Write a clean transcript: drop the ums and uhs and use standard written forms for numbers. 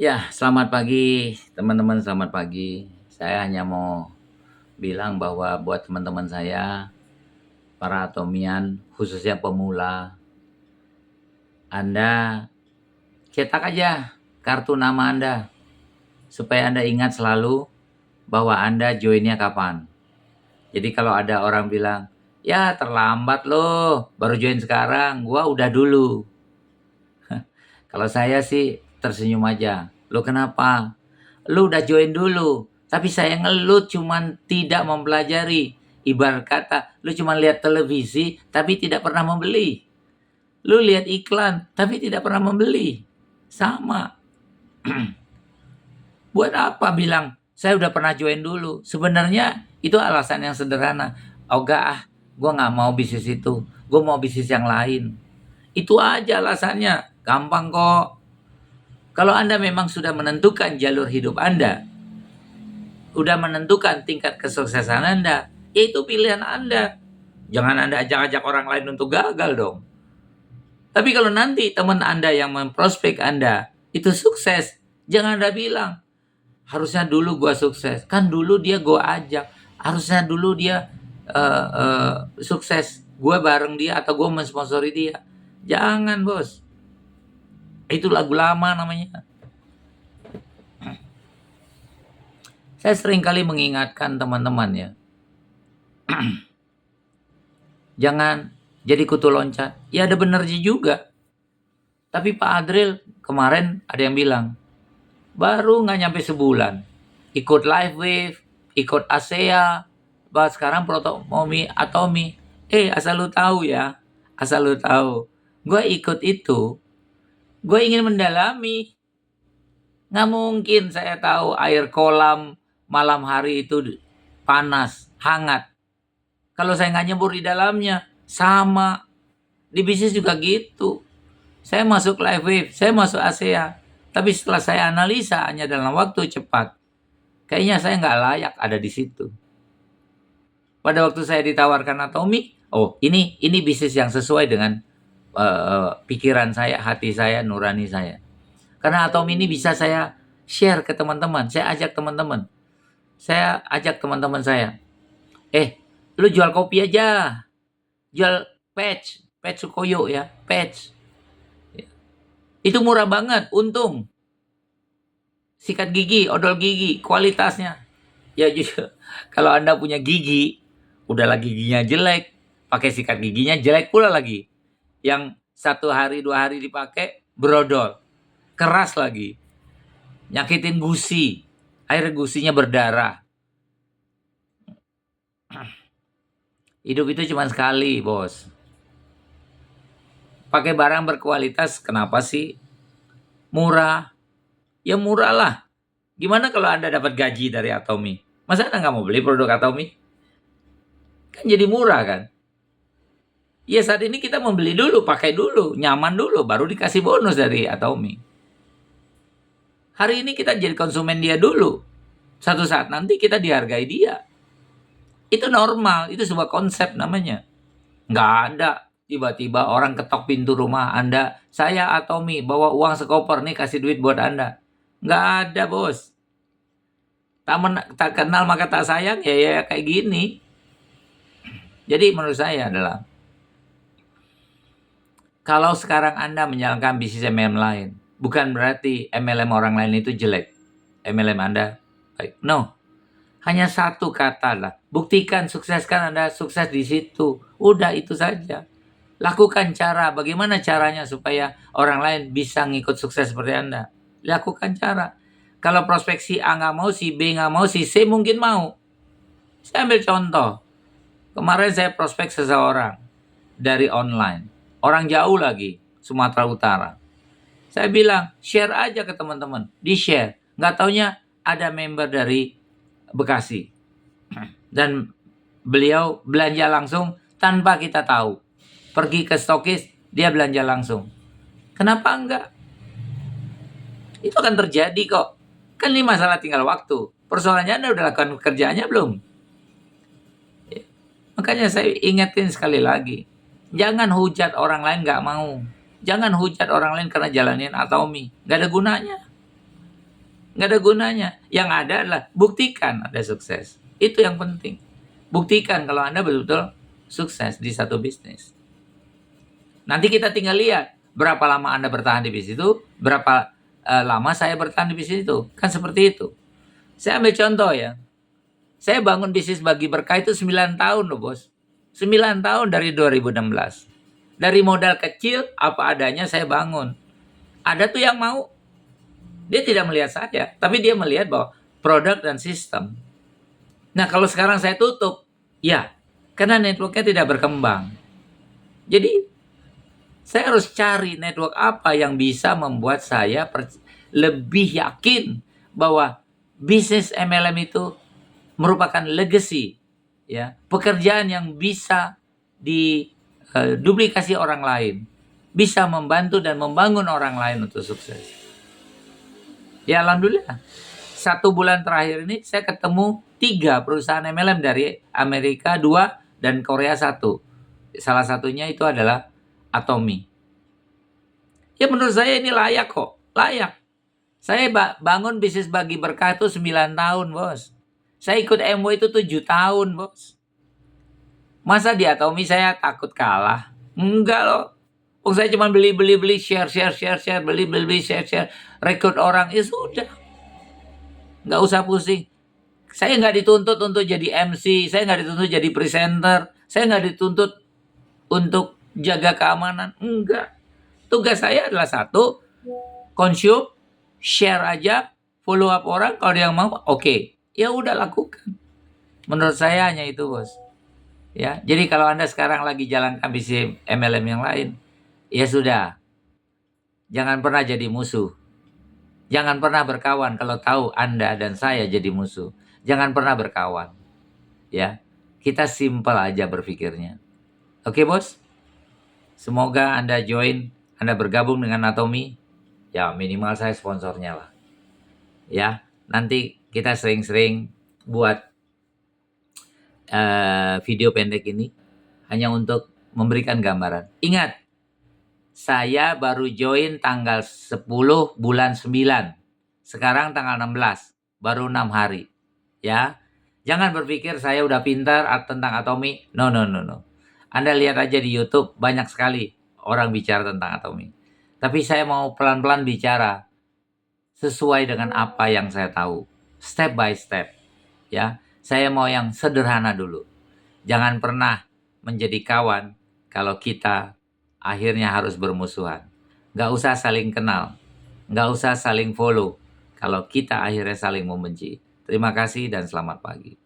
Ya, selamat pagi teman-teman, selamat pagi. Saya hanya mau bilang bahwa buat teman-teman saya, para atomian, khususnya pemula, Anda cetak aja kartu nama Anda, supaya Anda ingat selalu bahwa Anda joinnya kapan. Jadi kalau ada orang bilang, ya terlambat loh, baru join sekarang, gua udah dulu. Kalau saya sih tersenyum aja. Lo kenapa? Lu udah join dulu, tapi saya ngelut cuman tidak mempelajari. Ibarat kata, lu cuma lihat televisi tapi tidak pernah membeli. Lu lihat iklan tapi tidak pernah membeli. Sama. Buat apa bilang saya udah pernah join dulu? Sebenarnya itu alasan yang sederhana. Oh enggak ah, gua nggak mau bisnis itu. Gua mau bisnis yang lain. Itu aja alasannya. Gampang kok. Kalau Anda memang sudah menentukan jalur hidup Anda, udah menentukan tingkat kesuksesan Anda, ya itu pilihan Anda. Jangan Anda ajak-ajak orang lain untuk gagal dong. Tapi kalau nanti teman Anda yang memprospek Anda itu sukses, jangan Anda bilang, harusnya dulu gua sukses. Kan dulu dia gua ajak. Harusnya dulu dia sukses. Gua bareng dia atau gua mensponsori dia. Jangan, Bos. Itu lagu lama namanya. Saya sering kali mengingatkan teman-teman ya, jangan jadi kutu loncat. Ya ada benernya juga. Tapi Pak Adril kemarin ada yang bilang, baru nggak nyampe sebulan. Ikut Live Wave, ikut ASEA, bahas sekarang Protomomi Atomi. Asal lu tahu ya, asal lu tahu. Gue ikut itu, gue ingin mendalami. Nggak mungkin saya tahu air kolam malam hari itu panas, hangat. Kalau saya nggak nyebur di dalamnya, sama. Di bisnis juga gitu. Saya masuk Live Wave, saya masuk ASEA. Tapi setelah saya analisa hanya dalam waktu cepat, kayaknya saya nggak layak ada di situ. Pada waktu saya ditawarkan Atomi, oh ini bisnis yang sesuai dengan pikiran saya, hati saya, nurani saya. Karena Atomi ini bisa saya share ke teman-teman, saya ajak teman-teman. Saya ajak teman-teman saya, lu jual kopi aja, jual patch Sukoyo ya, patch. Itu murah banget, untung. Sikat gigi, odol gigi, kualitasnya. Ya jujur, kalau Anda punya gigi, udahlah giginya jelek, pakai sikat giginya jelek pula lagi. Yang 1 hari 2 hari dipakai, brodol. Keras lagi. Nyakitin gusi. Air gusinya berdarah. Hidup itu cuma sekali, bos. Pakai barang berkualitas, kenapa sih? Murah. Ya murah lah. Gimana kalau Anda dapat gaji dari Atomi? Masa Anda nggak mau beli produk Atomi? Kan jadi murah kan? Ya saat ini kita membeli dulu, pakai dulu, nyaman dulu, baru dikasih bonus dari Atomi. Hari ini kita jadi konsumen dia dulu. Satu saat nanti kita dihargai dia. Itu normal, itu sebuah konsep namanya. Nggak ada tiba-tiba orang ketok pintu rumah Anda, saya Atomi, bawa uang sekoper nih, kasih duit buat Anda. Nggak ada, bos. Tak kenal maka tak sayang, ya kayak gini. Jadi menurut saya adalah, kalau sekarang Anda menjalankan bisnis MLM lain, bukan berarti MLM orang lain itu jelek. MLM Anda baik. No. Hanya satu kata lah. Buktikan, sukseskan Anda sukses di situ. Udah itu saja. Lakukan cara. Bagaimana caranya supaya orang lain bisa ngikut sukses seperti Anda? Lakukan cara. Kalau prospek si A nggak mau, si B nggak mau, si C mungkin mau. Saya ambil contoh. Kemarin saya prospek seseorang dari online. Orang jauh lagi, Sumatera Utara. Saya bilang, share aja ke teman-teman. Di-share. Nggak taunya ada member dari Bekasi. Dan beliau belanja langsung tanpa kita tahu. Pergi ke stokis, dia belanja langsung. Kenapa enggak? Itu akan terjadi kok. Kan ini masalah tinggal waktu. Persoalannya Anda udah lakukan kerjaannya belum? Makanya saya ingetin sekali lagi. Jangan hujat orang lain nggak mau. Jangan hujat orang lain karena jalanin Atomi. Nggak ada gunanya. Nggak ada gunanya. Yang ada adalah buktikan Anda sukses. Itu yang penting. Buktikan kalau Anda betul-betul sukses di satu bisnis. Nanti kita tinggal lihat berapa lama Anda bertahan di bisnis itu, berapa lama saya bertahan di bisnis itu. Kan seperti itu. Saya ambil contoh ya. Saya bangun bisnis Bagi Berkah itu 9 tahun loh bos. 9 tahun dari 2016. Dari modal kecil apa adanya saya bangun. Ada tuh yang mau. Dia tidak melihat saja, tapi dia melihat bahwa produk dan sistem. Nah kalau sekarang saya tutup, ya karena networknya tidak berkembang. Jadi saya harus cari network apa yang bisa membuat saya lebih yakin bahwa bisnis MLM itu merupakan legacy, ya, pekerjaan yang bisa diduplikasi orang lain, bisa membantu dan membangun orang lain untuk sukses. Ya alhamdulillah, 1 bulan terakhir ini saya ketemu 3 perusahaan MLM dari Amerika 2 dan Korea 1. Salah satunya itu adalah Atomy. Ya menurut saya ini layak kok, layak. Saya bangun bisnis Bagi Berkah itu 9 tahun bos. Saya ikut MW itu 7 tahun bos. Masa di Atomy saya takut kalah? Enggak loh. Oh saya cuma beli share, beli share, rekrut orang, ya sudah. Nggak usah pusing. Saya nggak dituntut untuk jadi MC, saya nggak dituntut jadi presenter, saya nggak dituntut untuk jaga keamanan, enggak. Tugas saya adalah satu, consume, share aja, follow up orang, kalau dia mau, oke. Ya udah lakukan. Menurut saya hanya itu bos. Ya, jadi kalau Anda sekarang lagi jalankan bisnis MLM yang lain, ya sudah. Jangan pernah jadi musuh. Jangan pernah berkawan kalau tahu Anda dan saya jadi musuh. Jangan pernah berkawan. Ya, kita simpel aja berpikirnya. Oke bos? Semoga Anda Anda bergabung dengan Atomy. Ya minimal saya sponsornya lah. Ya, nanti kita sering-sering buat video pendek ini hanya untuk memberikan gambaran. Ingat, saya baru join tanggal 10 bulan 9. Sekarang tanggal 16, baru 6 hari. Ya, jangan berpikir saya udah pintar tentang Atomy. No. Anda lihat aja di YouTube, banyak sekali orang bicara tentang Atomy. Tapi saya mau pelan-pelan bicara sesuai dengan apa yang saya tahu. Step by step. Ya, saya mau yang sederhana dulu. Jangan pernah menjadi kawan kalau kita akhirnya harus bermusuhan. Nggak usah saling kenal. Nggak usah saling follow kalau kita akhirnya saling membenci. Terima kasih dan selamat pagi.